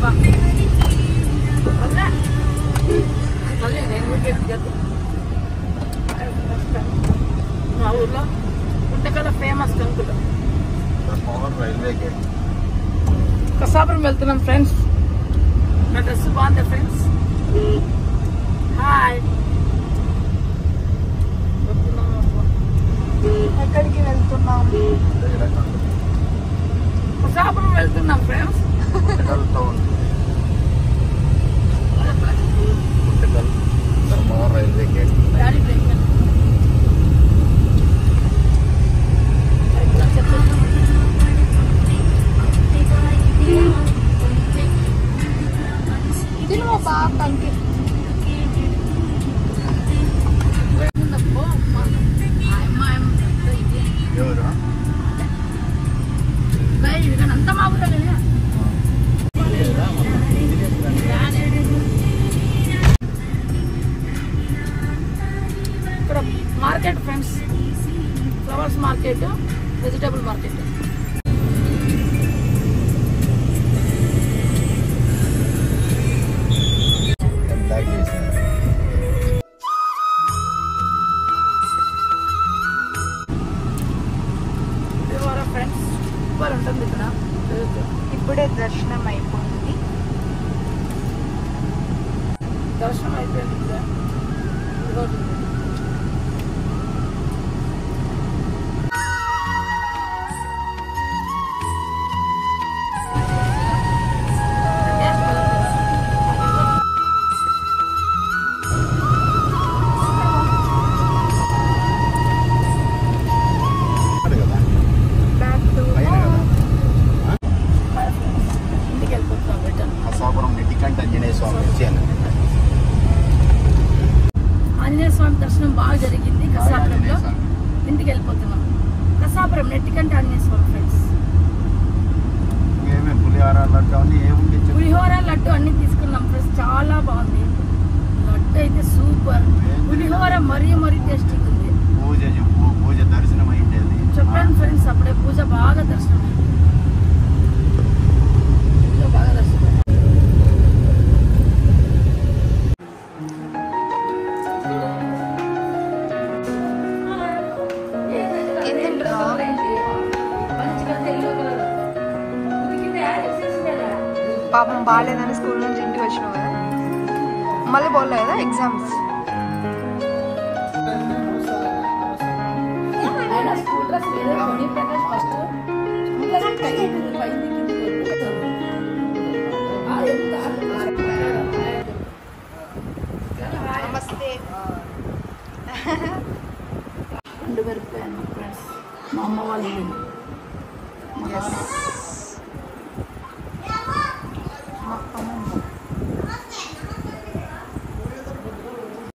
మా ఊర్లో Guntakal famous temple railway gate. Kasapuram వెళ్తున్నాం ఫ్రెండ్స్. నా డ్రెస్ బాగుంది ఫ్రెండ్స్. హాయ్. ఎక్కడికి వెళ్తున్నాం? కసాపురం వెళ్తున్నాం ఫ్రెండ్స్. Railway gate. ఇది మా బాబు అంతే. ఎవరు? అంత మా ఊళ్ళో ఇక్కడ market friends. Flowers market, vegetable market. Friends super ఉంటుంది ఇక్కడ. ఇప్పుడే దర్శనం అయిపోయింది. దర్శనం అయిపోయింది. ఆంజనేయ స్వామి దర్శనం బాగా జరిగింది కసాపురంలో. ఇంటికి వెళ్ళిపోతున్నాం. కసాపురం నెట్టికంటే ఆంజనేయ స్వామి ఫ్రెండ్స్. పులిహోర లడ్డు అన్ని తీసుకున్నాం ఫ్రెండ్స్. చాలా బాగుంది లడ్డు అయితే. సూపర్. పులిహోర మరీ టేస్టీగా ఉంది. పూజ దర్శనం అయింది చెప్పాను ఫ్రెండ్స్. అప్పుడే పూజ బాగా దర్శనం అయింది. బాగా దర్శనం. పాపం బాగాలేదని స్కూల్ నుంచి ఇంటికి వచ్చినావు కదా, మళ్ళీ పోలే కదా ఎగ్జామ్స్. నమస్తే. రెండు పెరిగిపోయాను ఫ్రెండ్స్. మా అమ్మ వాళ్ళు